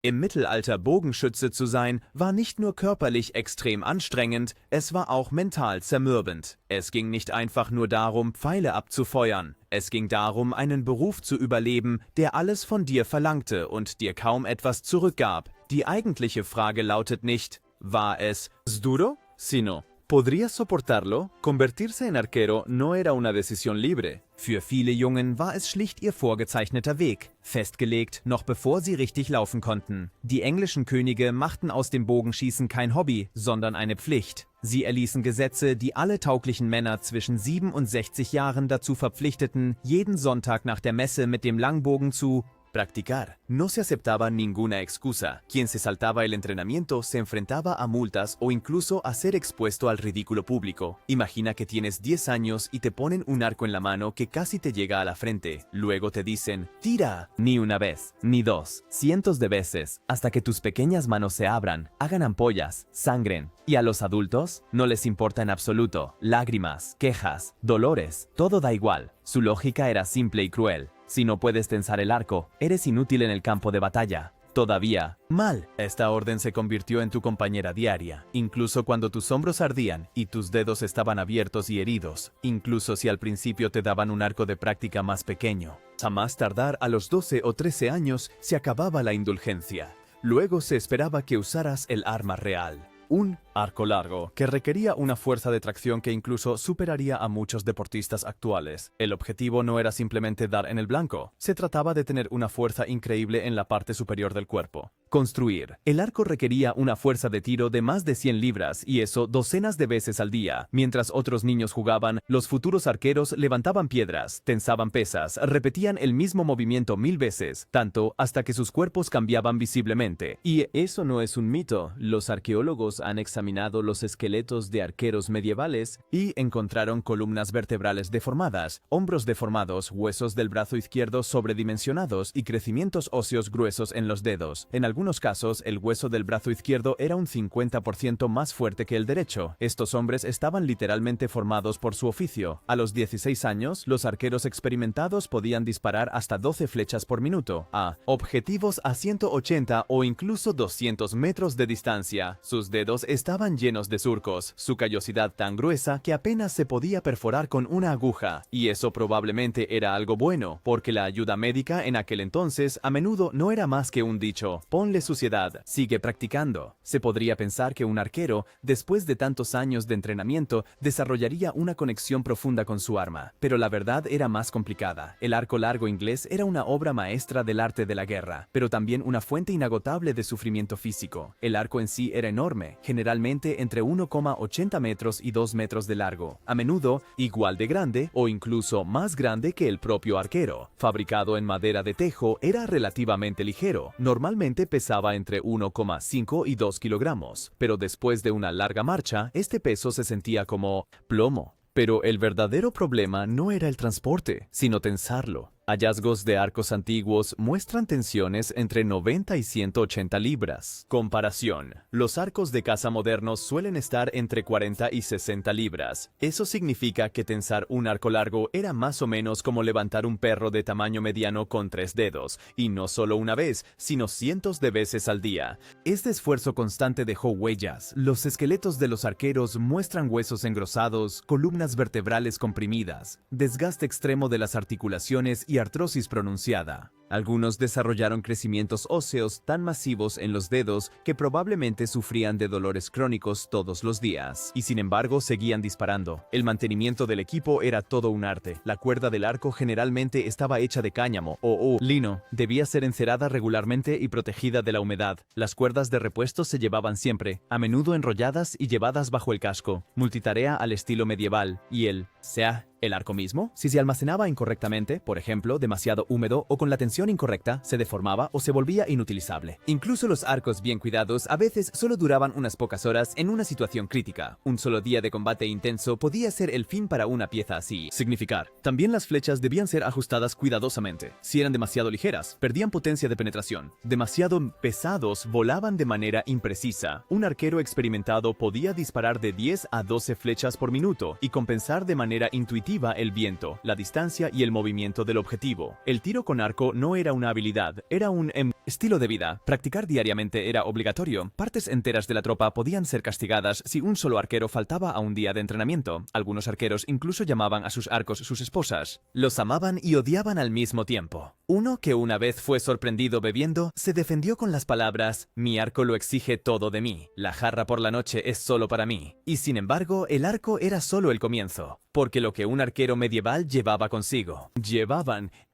Im Mittelalter Bogenschütze zu sein, war nicht nur körperlich extrem anstrengend, es war auch mental zermürbend. Es ging nicht einfach nur darum, Pfeile abzufeuern. Es ging darum, einen Beruf zu überleben, der alles von dir verlangte und dir kaum etwas zurückgab. Die eigentliche Frage lautet nicht, war es duro, sino ¿podrías soportarlo? Convertirse en arquero no era una decisión libre. Für viele Jungen war es schlicht ihr vorgezeichneter Weg, festgelegt, noch bevor sie richtig laufen konnten. Die englischen Könige machten aus dem Bogenschießen kein Hobby, sondern eine Pflicht. Sie erließen Gesetze, die alle tauglichen Männer zwischen 7 und 60 Jahren dazu verpflichteten, jeden Sonntag nach der Messe mit dem Langbogen zu practicar. No se aceptaba ninguna excusa. Quien se saltaba el entrenamiento se enfrentaba a multas o incluso a ser expuesto al ridículo público. Imagina que tienes 10 años y te ponen un arco en la mano que casi te llega a la frente. Luego te dicen, ¡tira! Ni una vez, ni dos, cientos de veces, hasta que tus pequeñas manos se abran, hagan ampollas, sangren. Y a los adultos no les importa en absoluto. Lágrimas, quejas, dolores, todo da igual. Su lógica era simple y cruel. Si no puedes tensar el arco, eres inútil en el campo de batalla. Todavía, mal. Esta orden se convirtió en tu compañera diaria, incluso cuando tus hombros ardían y tus dedos estaban abiertos y heridos, incluso si al principio te daban un arco de práctica más pequeño. A más tardar, a los 12 o 13 años, se acababa la indulgencia. Luego se esperaba que usaras el arma real. Un arco largo, que requería una fuerza de tracción que incluso superaría a muchos deportistas actuales. El objetivo no era simplemente dar en el blanco, se trataba de tener una fuerza increíble en la parte superior del cuerpo. Construir. El arco requería una fuerza de tiro de más de 100 libras, y eso docenas de veces al día. Mientras otros niños jugaban, los futuros arqueros levantaban piedras, tensaban pesas, repetían el mismo movimiento 1000 veces, tanto hasta que sus cuerpos cambiaban visiblemente. Y eso no es un mito. Los arqueólogos han examinado los esqueletos de arqueros medievales y encontraron columnas vertebrales deformadas, hombros deformados, huesos del brazo izquierdo sobredimensionados y crecimientos óseos gruesos en los dedos. En algunos casos, el hueso del brazo izquierdo era un 50% más fuerte que el derecho. Estos hombres estaban literalmente formados por su oficio. A los 16 años, los arqueros experimentados podían disparar hasta 12 flechas por minuto, a objetivos a 180 o incluso 200 metros de distancia. Sus dedos estaban llenos de surcos, su callosidad tan gruesa que apenas se podía perforar con una aguja. Y eso probablemente era algo bueno, porque la ayuda médica en aquel entonces a menudo no era más que un dicho: ponle suciedad, sigue practicando. Se podría pensar que un arquero, después de tantos años de entrenamiento, desarrollaría una conexión profunda con su arma. Pero la verdad era más complicada. El arco largo inglés era una obra maestra del arte de la guerra, pero también una fuente inagotable de sufrimiento físico. El arco en sí era enorme, generalmente entre 1,80 metros y 2 metros de largo, a menudo igual de grande o incluso más grande que el propio arquero. Fabricado en madera de tejo, era relativamente ligero, normalmente pesaba entre 1,5 y 2 kilogramos, pero después de una larga marcha, este peso se sentía como plomo. Pero el verdadero problema no era el transporte, sino tensarlo. Hallazgos de arcos antiguos muestran tensiones entre 90 y 180 libras. Comparación. Los arcos de caza modernos suelen estar entre 40 y 60 libras. Eso significa que tensar un arco largo era más o menos como levantar un perro de tamaño mediano con 3 dedos, y no solo una vez, sino cientos de veces al día. Este esfuerzo constante dejó huellas. Los esqueletos de los arqueros muestran huesos engrosados, columnas vertebrales comprimidas, desgaste extremo de las articulaciones y artrosis pronunciada. Algunos desarrollaron crecimientos óseos tan masivos en los dedos que probablemente sufrían de dolores crónicos todos los días, y sin embargo seguían disparando. El mantenimiento del equipo era todo un arte. La cuerda del arco generalmente estaba hecha de cáñamo o lino. Debía ser encerada regularmente y protegida de la humedad. Las cuerdas de repuesto se llevaban siempre, a menudo enrolladas y llevadas bajo el casco. Multitarea al estilo medieval. Y el arco mismo, si se almacenaba incorrectamente, por ejemplo, demasiado húmedo o con la tensión incorrecta, se deformaba o se volvía inutilizable. Incluso los arcos bien cuidados a veces solo duraban unas pocas horas en una situación crítica. Un solo día de combate intenso podía ser el fin para una pieza así. Significar. También las flechas debían ser ajustadas cuidadosamente. Si eran demasiado ligeras, perdían potencia de penetración. Demasiado pesados, volaban de manera imprecisa. Un arquero experimentado podía disparar de 10 a 12 flechas por minuto y compensar de manera intuitiva el viento, la distancia y el movimiento del objetivo. El tiro con arco no era una habilidad, era un Estilo de vida. Practicar diariamente era obligatorio. Partes enteras de la tropa podían ser castigadas si un solo arquero faltaba a un día de entrenamiento. Algunos arqueros incluso llamaban a sus arcos sus esposas. Los amaban y odiaban al mismo tiempo. Uno que una vez fue sorprendido bebiendo, se defendió con las palabras: «Mi arco lo exige todo de mí. La jarra por la noche es solo para mí». Y sin embargo, el arco era solo el comienzo. Porque lo que un arquero medieval llevaba consigo.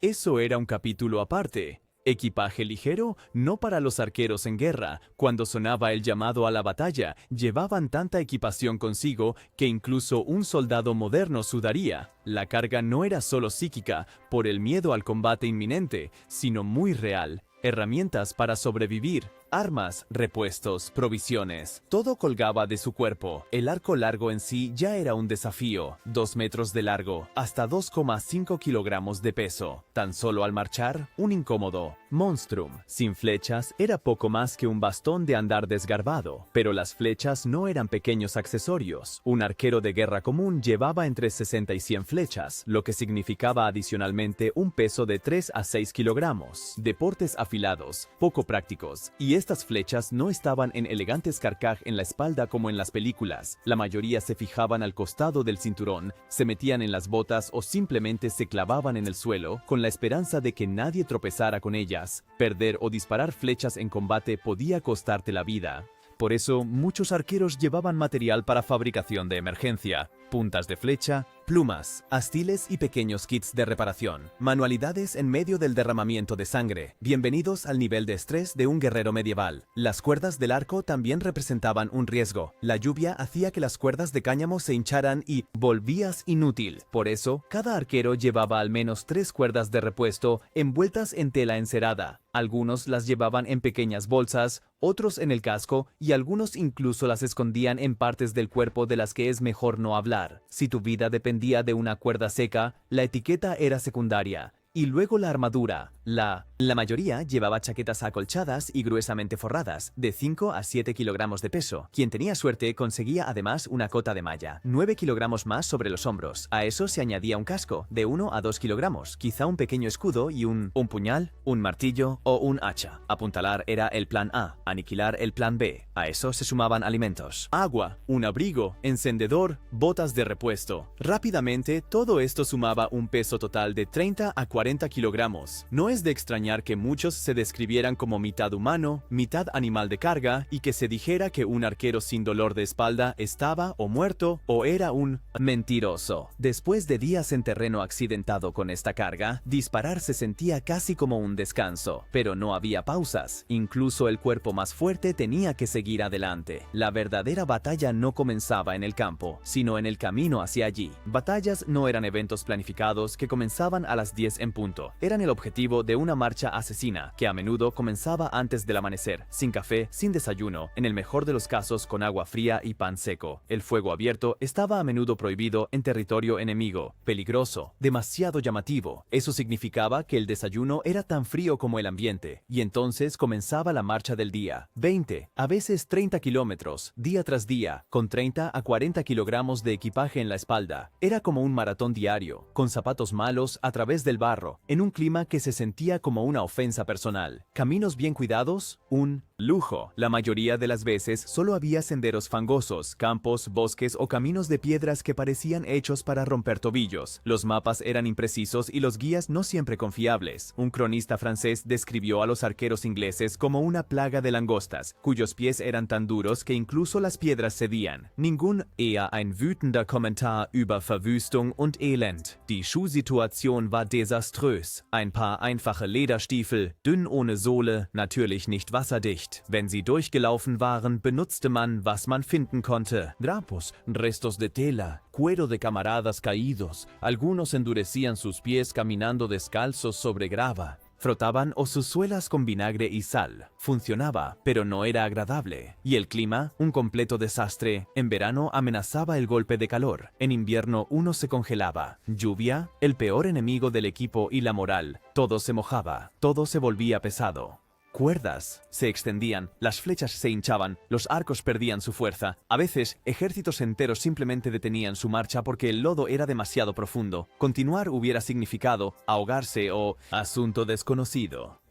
Eso era un capítulo aparte. Equipaje ligero, no para los arqueros en guerra. Cuando sonaba el llamado a la batalla, llevaban tanta equipación consigo que incluso un soldado moderno sudaría. La carga no era solo psíquica, por el miedo al combate inminente, sino muy real. Herramientas para sobrevivir, armas, repuestos, provisiones, todo colgaba de su cuerpo. El arco largo en sí ya era un desafío, 2 metros de largo, hasta 2,5 kilogramos de peso. Tan solo al marchar, un incómodo monstrum. Sin flechas, era poco más que un bastón de andar desgarbado, pero las flechas no eran pequeños accesorios. Un arquero de guerra común llevaba entre 60 y 100 flechas, lo que significaba adicionalmente un peso de 3 a 6 kilogramos. Deportes afilados, poco prácticos, y estas flechas no estaban en elegantes carcaj en la espalda como en las películas. La mayoría se fijaban al costado del cinturón, se metían en las botas o simplemente se clavaban en el suelo con la esperanza de que nadie tropezara con ellas. Perder o disparar flechas en combate podía costarte la vida. Por eso, muchos arqueros llevaban material para fabricación de emergencia: puntas de flecha, plumas, astiles y pequeños kits de reparación. Manualidades en medio del derramamiento de sangre. Bienvenidos al nivel de estrés de un guerrero medieval. Las cuerdas del arco también representaban un riesgo. La lluvia hacía que las cuerdas de cáñamo se hincharan y volvías inútil. Por eso, cada arquero llevaba al menos 3 cuerdas de repuesto envueltas en tela encerada. Algunos las llevaban en pequeñas bolsas, otros en el casco y algunos incluso las escondían en partes del cuerpo de las que es mejor no hablar. Si tu vida dependía de una cuerda seca, la etiqueta era secundaria. Y luego la armadura. La mayoría llevaba chaquetas acolchadas y gruesamente forradas, de 5 a 7 kilogramos de peso. Quien tenía suerte conseguía además una cota de malla, 9 kilogramos más sobre los hombros. A eso se añadía un casco, de 1 a 2 kilogramos, quizá un pequeño escudo y un puñal, un martillo o un hacha. Apuntalar era el plan A, aniquilar el plan B. A eso se sumaban alimentos, agua, un abrigo, encendedor, botas de repuesto. Rápidamente, todo esto sumaba un peso total de 30 a 40 kilogramos. No es de extrañar que muchos se describieran como mitad humano, mitad animal de carga y que se dijera que un arquero sin dolor de espalda estaba o muerto o era un mentiroso. Después de días en terreno accidentado con esta carga, disparar se sentía casi como un descanso, pero no había pausas. Incluso el cuerpo más fuerte tenía que seguir adelante. La verdadera batalla no comenzaba en el campo, sino en el camino hacia allí. Batallas no eran eventos planificados que comenzaban a las 10 en punto. Eran el objetivo de una marcha asesina, que a menudo comenzaba antes del amanecer, sin café, sin desayuno, en el mejor de los casos con agua fría y pan seco. El fuego abierto estaba a menudo prohibido en territorio enemigo, peligroso, demasiado llamativo. Eso significaba que el desayuno era tan frío como el ambiente, y entonces comenzaba la marcha del día. 20, a veces 30 kilómetros, día tras día, con 30 a 40 kilogramos de equipaje en la espalda. Era como un maratón diario, con zapatos malos a través del barro, en un clima que se sentía como una ofensa personal. Caminos bien cuidados, un lujo. La mayoría de las veces solo había senderos fangosos, campos, bosques o caminos de piedras que parecían hechos para romper tobillos. Los mapas eran imprecisos y los guías no siempre confiables. Un cronista francés describió a los arqueros ingleses como una plaga de langostas, cuyos pies eran tan duros que incluso las piedras cedían. Ningún eher ein wütender Kommentar über Verwüstung und Elend. Die Schuhsituation war desaströs. Ein paar einfache Lederstiefel, dünn ohne Sohle, natürlich nicht wasserdicht. Wenn sie durchgelaufen waren, benutzte man, was man finden konnte. Drapos, restos de tela, cuero de camaradas caídos. Algunos endurecían sus pies caminando descalzos sobre grava. Frotaban o sus suelas con vinagre y sal. Funcionaba, pero no era agradable. Y el clima, un completo desastre. En verano amenazaba el golpe de calor. En invierno uno se congelaba. Lluvia, el peor enemigo del equipo y la moral. Todo se mojaba, todo se volvía pesado. Cuerdas se extendían, las flechas se hinchaban, los arcos perdían su fuerza. A veces, ejércitos enteros simplemente detenían su marcha porque el lodo era demasiado profundo. Continuar hubiera significado ahogarse o asunto desconocido.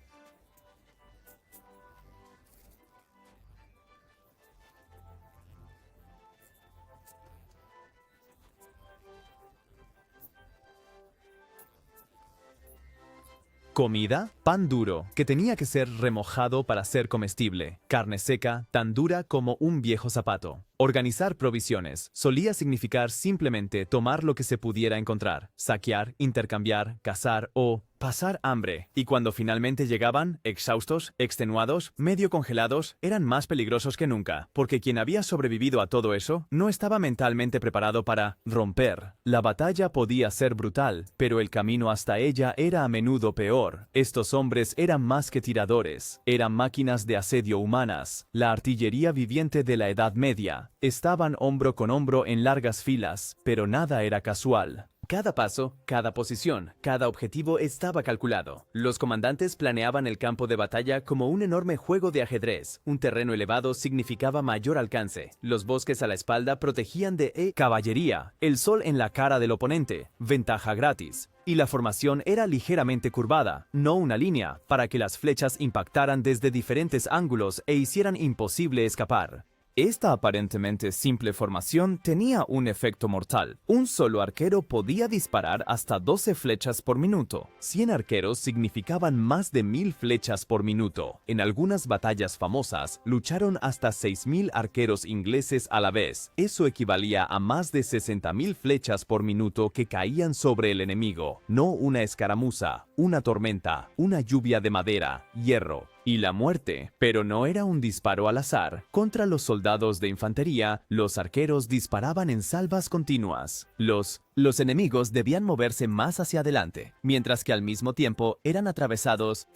Comida, pan duro, que tenía que ser remojado para ser comestible. Carne seca, tan dura como un viejo zapato. Organizar provisiones solía significar simplemente tomar lo que se pudiera encontrar, saquear, intercambiar, cazar o pasar hambre. Y cuando finalmente llegaban, exhaustos, extenuados, medio congelados, eran más peligrosos que nunca, porque quien había sobrevivido a todo eso no estaba mentalmente preparado para romper. La batalla podía ser brutal, pero el camino hasta ella era a menudo peor. Estos hombres eran más que tiradores, eran máquinas de asedio humanas, la artillería viviente de la Edad Media. Estaban hombro con hombro en largas filas, pero nada era casual. Cada paso, cada posición, cada objetivo estaba calculado. Los comandantes planeaban el campo de batalla como un enorme juego de ajedrez. Un terreno elevado significaba mayor alcance. Los bosques a la espalda protegían de caballería. El sol en la cara del oponente, ventaja gratis. Y la formación era ligeramente curvada, no una línea, para que las flechas impactaran desde diferentes ángulos e hicieran imposible escapar. Esta aparentemente simple formación tenía un efecto mortal. Un solo arquero podía disparar hasta 12 flechas por minuto. 100 arqueros significaban más de 1000 flechas por minuto. En algunas batallas famosas, lucharon hasta 6000 arqueros ingleses a la vez. Eso equivalía a más de 60.000 flechas por minuto que caían sobre el enemigo. No una escaramuza, una tormenta, una lluvia de madera, hierro y la muerte. Pero no era un disparo al azar. Contra los soldados de infantería, los arqueros disparaban en salvas continuas. Los enemigos debían moverse más hacia adelante, mientras que al mismo tiempo eran atravesados.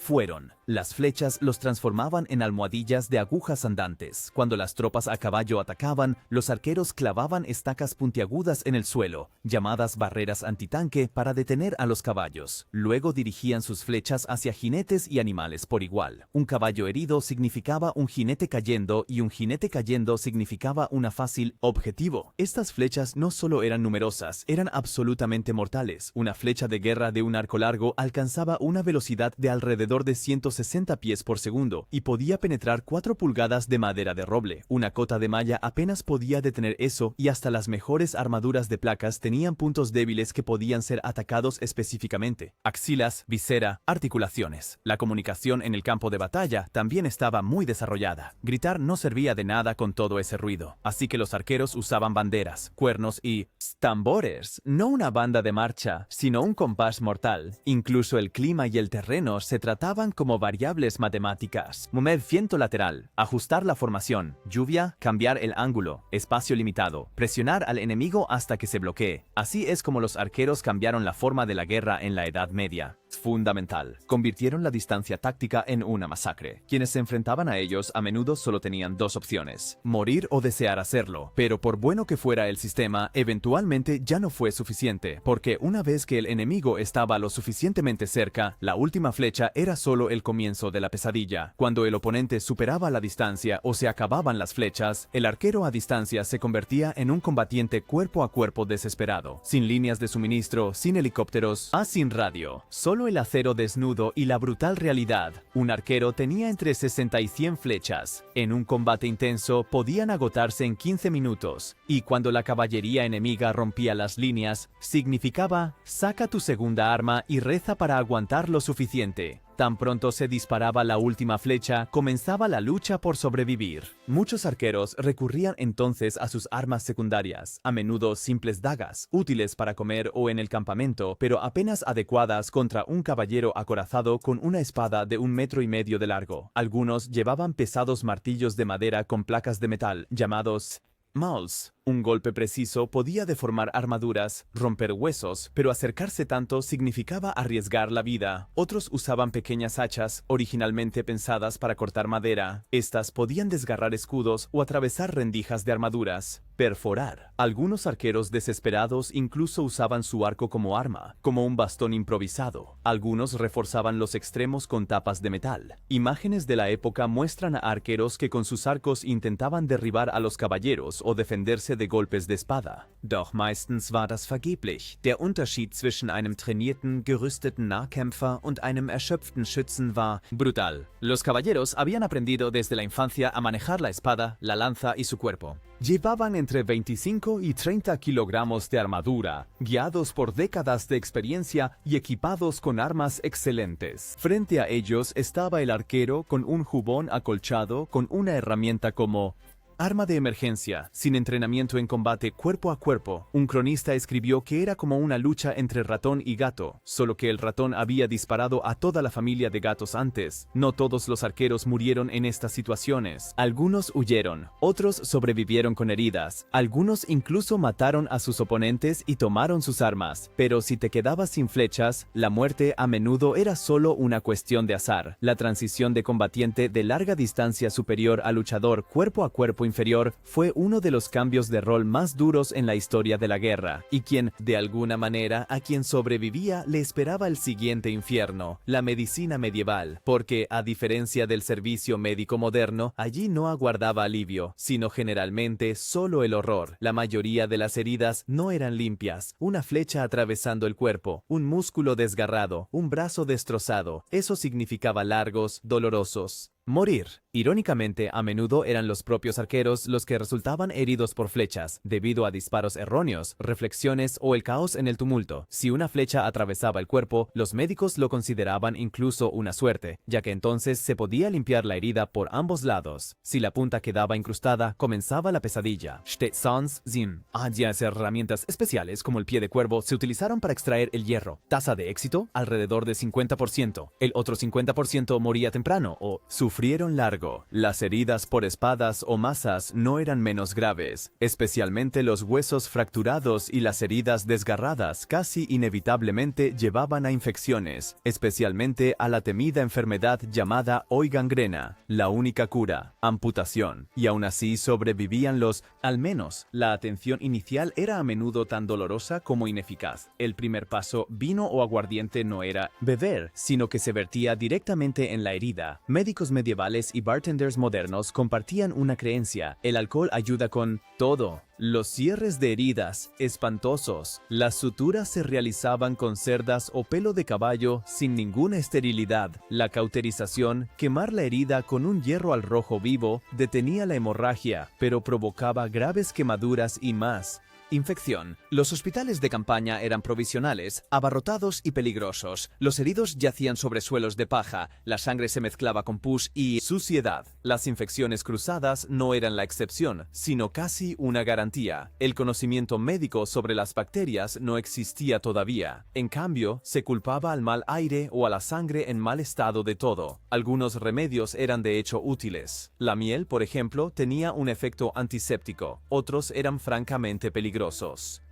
Las flechas los transformaban en almohadillas de agujas andantes. Cuando las tropas a caballo atacaban, los arqueros clavaban estacas puntiagudas en el suelo, llamadas barreras antitanque, para detener a los caballos. Luego dirigían sus flechas hacia jinetes y animales por igual. Un caballo herido significaba un jinete cayendo y un jinete cayendo significaba una fácil objetivo. Estas flechas no solo eran numerosas, eran absolutamente mortales. Una flecha de guerra de un arco largo alcanzaba una velocidad de alrededor de 160 pies por segundo y podía penetrar 4 pulgadas de madera de roble. Una cota de malla apenas podía detener eso y hasta las mejores armaduras de placas tenían puntos débiles que podían ser atacados específicamente. Axilas, visera, articulaciones. La comunicación en el campo de batalla también estaba muy desarrollada. Gritar no servía de nada con todo ese ruido, así que los arqueros usaban banderas, cuernos y tambores. No una banda de marcha, sino un compás mortal. Incluso el clima y el terreno se trataban como variables matemáticas. Movimiento lateral, ajustar la formación, lluvia, cambiar el ángulo, espacio limitado, presionar al enemigo hasta que se bloquee. Así es como los arqueros cambiaron la forma de la guerra en la Edad Media. Fundamental. Convirtieron la distancia táctica en una masacre. Quienes se enfrentaban a ellos a menudo solo tenían dos opciones: morir o desear hacerlo. Pero por bueno que fuera el sistema, eventualmente ya no fue suficiente, porque una vez que el enemigo estaba lo suficientemente cerca, la última flecha era solo el comienzo de la pesadilla. Cuando el oponente superaba la distancia o se acababan las flechas, el arquero a distancia se convertía en un combatiente cuerpo a cuerpo desesperado, sin líneas de suministro, sin helicópteros, sin radio, solo el acero desnudo y la brutal realidad. Un arquero tenía entre 60 y 100 flechas. En un combate intenso podían agotarse en 15 minutos, y cuando la caballería enemiga rompía las líneas, significaba: saca tu segunda arma y reza para aguantar lo suficiente. Tan pronto se disparaba la última flecha, comenzaba la lucha por sobrevivir. Muchos arqueros recurrían entonces a sus armas secundarias, a menudo simples dagas, útiles para comer o en el campamento, pero apenas adecuadas contra un caballero acorazado con una espada de 1,5 metros de largo. Algunos llevaban pesados martillos de madera con placas de metal, llamados mauls. Un golpe preciso podía deformar armaduras, romper huesos, pero acercarse tanto significaba arriesgar la vida. Otros usaban pequeñas hachas, originalmente pensadas para cortar madera. Estas podían desgarrar escudos o atravesar rendijas de armaduras. Perforar. Algunos arqueros desesperados incluso usaban su arco como arma, como un bastón improvisado. Algunos reforzaban los extremos con tapas de metal. Imágenes de la época muestran a arqueros que con sus arcos intentaban derribar a los caballeros o defenderse de golpes de espada. Doch meistens war das vergeblich. Der Unterschied zwischen einem trainierten, gerüsteten Nahkämpfer und einem erschöpften Schützen war brutal. Los caballeros habían aprendido desde la infancia a manejar la espada, la lanza y su cuerpo. Llevaban entre 25 y 30 kilogramos de armadura, guiados por décadas de experiencia y equipados con armas excelentes. Frente a ellos estaba el arquero con un jubón acolchado con una herramienta como arma de emergencia, sin entrenamiento en combate cuerpo a cuerpo. Un cronista escribió que era como una lucha entre ratón y gato, solo que el ratón había disparado a toda la familia de gatos antes. No todos los arqueros murieron en estas situaciones. Algunos huyeron, otros sobrevivieron con heridas, algunos incluso mataron a sus oponentes y tomaron sus armas. Pero si te quedabas sin flechas, la muerte a menudo era solo una cuestión de azar. La transición de combatiente de larga distancia superior a luchador cuerpo a cuerpo inferior fue uno de los cambios de rol más duros en la historia de la guerra, y de alguna manera, a quien sobrevivía le esperaba el siguiente infierno, la medicina medieval, porque, a diferencia del servicio médico moderno, allí no aguardaba alivio, sino generalmente solo el horror. La mayoría de las heridas no eran limpias, una flecha atravesando el cuerpo, un músculo desgarrado, un brazo destrozado, eso significaba largos, dolorosos. Morir. Irónicamente, a menudo eran los propios arqueros los que resultaban heridos por flechas, debido a disparos erróneos, reflexiones o el caos en el tumulto. Si una flecha atravesaba el cuerpo, los médicos lo consideraban incluso una suerte, ya que entonces se podía limpiar la herida por ambos lados. Si la punta quedaba incrustada, comenzaba la pesadilla. Sans Zim. Las herramientas especiales como el pie de cuervo se utilizaron para extraer el hierro. Tasa de éxito, alrededor de 50%. El otro 50% moría temprano o sufrieron largo. Las heridas por espadas o mazas no eran menos graves, especialmente los huesos fracturados y las heridas desgarradas casi inevitablemente llevaban a infecciones, especialmente a la temida enfermedad llamada hoy gangrena, la única cura, amputación, y aún así sobrevivían al menos, la atención inicial era a menudo tan dolorosa como ineficaz. El primer paso, vino o aguardiente, no era beber, sino que se vertía directamente en la herida. Médicos medievales y bartenders modernos compartían una creencia: el alcohol ayuda con todo. Los cierres de heridas, espantosos. Las suturas se realizaban con cerdas o pelo de caballo sin ninguna esterilidad. La cauterización, quemar la herida con un hierro al rojo vivo, detenía la hemorragia, pero provocaba graves quemaduras y más. Infección. Los hospitales de campaña eran provisionales, abarrotados y peligrosos. Los heridos yacían sobre suelos de paja, la sangre se mezclaba con pus y suciedad. Las infecciones cruzadas no eran la excepción, sino casi una garantía. El conocimiento médico sobre las bacterias no existía todavía. En cambio, se culpaba al mal aire o a la sangre en mal estado de todo. Algunos remedios eran de hecho útiles. La miel, por ejemplo, tenía un efecto antiséptico. Otros eran francamente peligrosos.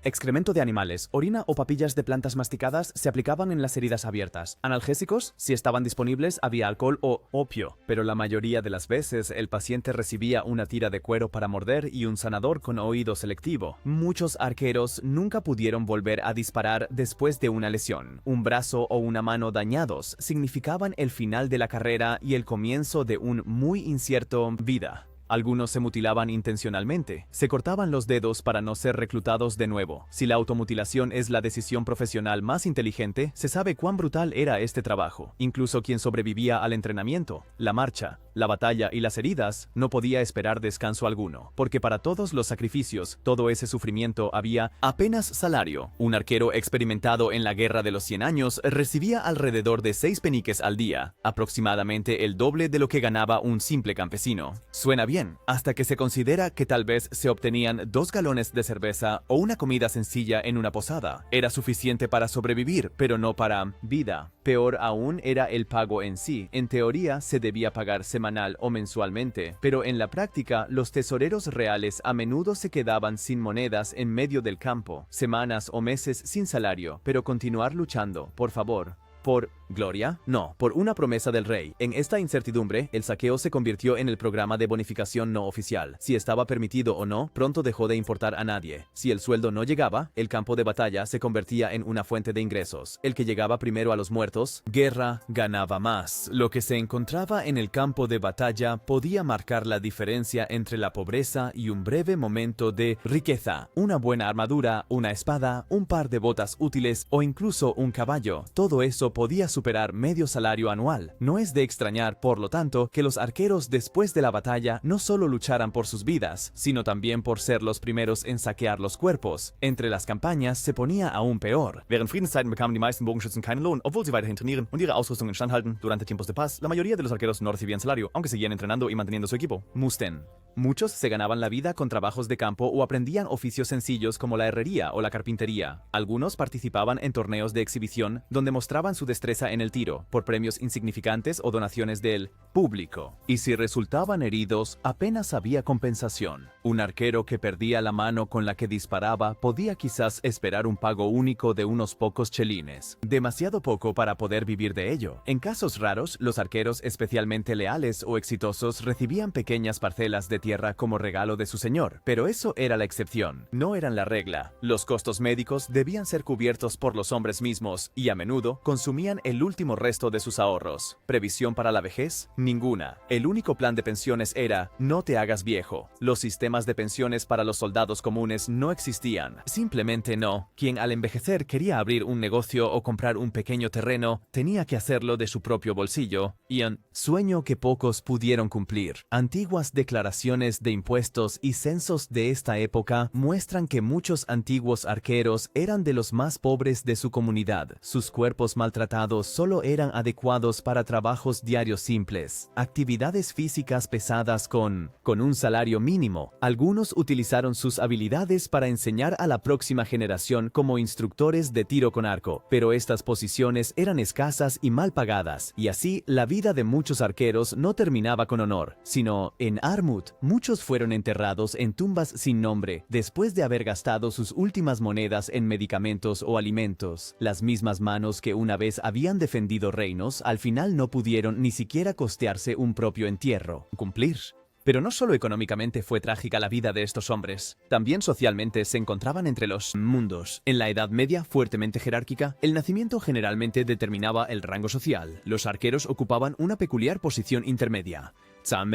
Excremento de animales, orina o papillas de plantas masticadas se aplicaban en las heridas abiertas. Analgésicos, si estaban disponibles, había alcohol o opio, pero la mayoría de las veces el paciente recibía una tira de cuero para morder y un sanador con oído selectivo. Muchos arqueros nunca pudieron volver a disparar después de una lesión. Un brazo o una mano dañados significaban el final de la carrera y el comienzo de un muy incierto vida. Algunos se mutilaban intencionalmente, se cortaban los dedos para no ser reclutados de nuevo. Si la automutilación es la decisión profesional más inteligente, se sabe cuán brutal era este trabajo. Incluso quien sobrevivía al entrenamiento, la marcha, la batalla y las heridas, no podía esperar descanso alguno, porque para todos los sacrificios, todo ese sufrimiento había apenas salario. Un arquero experimentado en la Guerra de los 100 años recibía alrededor de 6 peniques al día, aproximadamente el doble de lo que ganaba un simple campesino. Suena bien, hasta que se considera que tal vez se obtenían 2 galones de cerveza o una comida sencilla en una posada. Era suficiente para sobrevivir, pero no para vida. Peor aún era el pago en sí. En teoría se debía pagar semanal o mensualmente, pero en la práctica los tesoreros reales a menudo se quedaban sin monedas en medio del campo, semanas o meses sin salario, pero continuar luchando, por favor. ¿Por gloria? No, por una promesa del rey. En esta incertidumbre, el saqueo se convirtió en el programa de bonificación no oficial. Si estaba permitido o no, pronto dejó de importar a nadie. Si el sueldo no llegaba, el campo de batalla se convertía en una fuente de ingresos. El que llegaba primero a los muertos, guerra, ganaba más. Lo que se encontraba en el campo de batalla podía marcar la diferencia entre la pobreza y un breve momento de riqueza. Una buena armadura, una espada, un par de botas útiles o incluso un caballo. Todo eso podía superar medio salario anual. No es de extrañar, por lo tanto, que los arqueros después de la batalla no solo lucharan por sus vidas, sino también por ser los primeros en saquear los cuerpos. Entre las campañas se ponía aún peor. Während Friedenszeiten bekamen die meisten Bogenschützen keinen Lohn, obwohl sie weiterhin trainieren und ihre Ausrüstung instand halten. Durante tiempos de paz, la mayoría de los arqueros no recibían salario, aunque seguían entrenando y manteniendo su equipo. Musten. Muchos se ganaban la vida con trabajos de campo o aprendían oficios sencillos como la herrería o la carpintería. Algunos participaban en torneos de exhibición donde mostraban su destreza en el tiro, por premios insignificantes o donaciones del público. Y si resultaban heridos, apenas había compensación. Un arquero que perdía la mano con la que disparaba podía quizás esperar un pago único de unos pocos chelines. Demasiado poco para poder vivir de ello. En casos raros, los arqueros especialmente leales o exitosos recibían pequeñas parcelas de tierra como regalo de su señor, pero eso era la excepción, no eran la regla. Los costos médicos debían ser cubiertos por los hombres mismos y a menudo consumían el último resto de sus ahorros. ¿Previsión para la vejez? Ninguna. El único plan de pensiones era no te hagas viejo. Los sistemas de pensiones para los soldados comunes no existían. Simplemente no. Quien al envejecer quería abrir un negocio o comprar un pequeño terreno, tenía que hacerlo de su propio bolsillo. Y un sueño que pocos pudieron cumplir. Antiguas declaraciones de impuestos y censos de esta época muestran que muchos antiguos arqueros eran de los más pobres de su comunidad. Sus cuerpos maltratados solo eran adecuados para trabajos diarios simples, actividades físicas pesadas con un salario mínimo. Algunos utilizaron sus habilidades para enseñar a la próxima generación como instructores de tiro con arco, pero estas posiciones eran escasas y mal pagadas, y así la vida de muchos arqueros no terminaba con honor, sino en Armut. Muchos fueron enterrados en tumbas sin nombre, después de haber gastado sus últimas monedas en medicamentos o alimentos. Las mismas manos que una vez habían defendido reinos, al final no pudieron ni siquiera costearse un propio entierro. Cumplir. Pero no solo económicamente fue trágica la vida de estos hombres, también socialmente se encontraban entre los mundos. En la Edad Media, fuertemente jerárquica, el nacimiento generalmente determinaba el rango social. Los arqueros ocupaban una peculiar posición intermedia.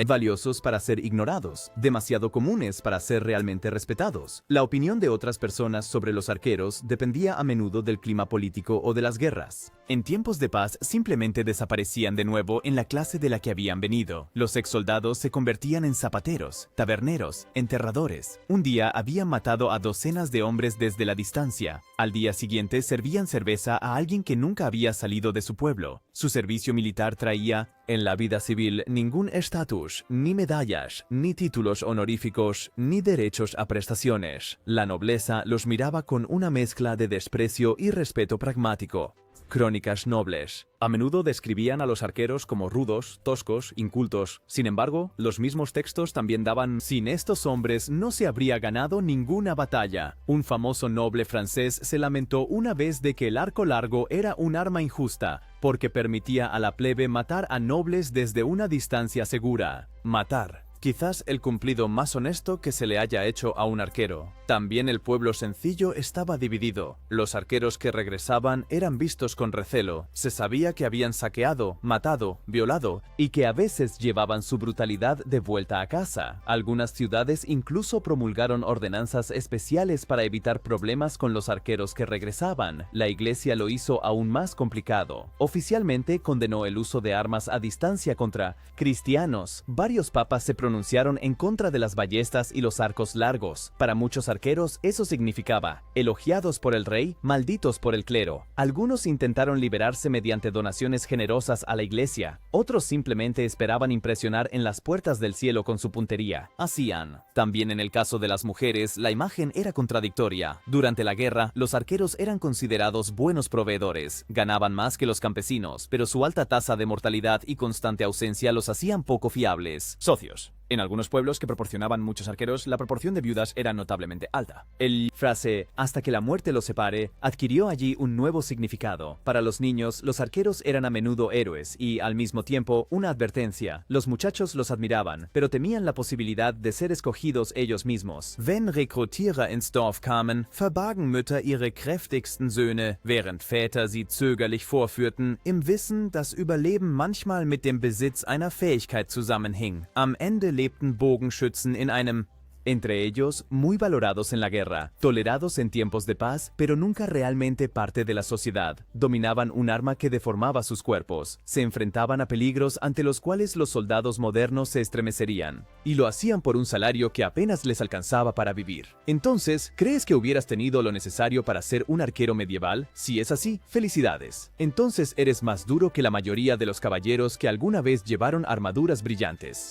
Valiosos para ser ignorados, demasiado comunes para ser realmente respetados. La opinión de otras personas sobre los arqueros dependía a menudo del clima político o de las guerras. En tiempos de paz simplemente desaparecían de nuevo en la clase de la que habían venido. Los exsoldados se convertían en zapateros, taberneros, enterradores. Un día habían matado a docenas de hombres desde la distancia. Al día siguiente servían cerveza a alguien que nunca había salido de su pueblo. Su servicio militar traía, en la vida civil, ningún estatus, ni medallas, ni títulos honoríficos, ni derechos a prestaciones. La nobleza los miraba con una mezcla de desprecio y respeto pragmático. Crónicas nobles. A menudo describían a los arqueros como rudos, toscos, incultos. Sin embargo, los mismos textos también daban: sin estos hombres no se habría ganado ninguna batalla. Un famoso noble francés se lamentó una vez de que el arco largo era un arma injusta, porque permitía a la plebe matar a nobles desde una distancia segura. Matar. Quizás el cumplido más honesto que se le haya hecho a un arquero. También el pueblo sencillo estaba dividido. Los arqueros que regresaban eran vistos con recelo. Se sabía que habían saqueado, matado, violado y que a veces llevaban su brutalidad de vuelta a casa. Algunas ciudades incluso promulgaron ordenanzas especiales para evitar problemas con los arqueros que regresaban. La iglesia lo hizo aún más complicado. Oficialmente condenó el uso de armas a distancia contra cristianos. Varios papas se pronunciaron en contra de las ballestas y los arcos largos. Para muchos arqueros eso significaba elogiados por el rey, malditos por el clero. Algunos intentaron liberarse mediante donaciones generosas a la iglesia. Otros simplemente esperaban impresionar en las puertas del cielo con su puntería. Hacían. También en el caso de las mujeres, la imagen era contradictoria. Durante la guerra, los arqueros eran considerados buenos proveedores. Ganaban más que los campesinos, pero su alta tasa de mortalidad y constante ausencia los hacían poco fiables. Socios. En algunos pueblos que proporcionaban muchos arqueros, la proporción de viudas era notablemente alta. Frase "hasta que la muerte los separe" adquirió allí un nuevo significado. Para los niños, los arqueros eran a menudo héroes y, al mismo tiempo, una advertencia. Los muchachos los admiraban, pero temían la posibilidad de ser escogidos ellos mismos. Wenn Rekrutierer ins Dorf kamen, verbargen Mütter ihre kräftigsten Söhne, während Väter sie zögerlich vorführten, im Wissen, dass Überleben manchmal mit dem Besitz einer Fähigkeit zusammenhing. Am Ende lebten Bogenschützen in einem entre ellos, muy valorados en la guerra, tolerados en tiempos de paz, pero nunca realmente parte de la sociedad. Dominaban un arma que deformaba sus cuerpos, se enfrentaban a peligros ante los cuales los soldados modernos se estremecerían, y lo hacían por un salario que apenas les alcanzaba para vivir. Entonces, ¿crees que hubieras tenido lo necesario para ser un arquero medieval? Si es así, felicidades. Entonces eres más duro que la mayoría de los caballeros que alguna vez llevaron armaduras brillantes.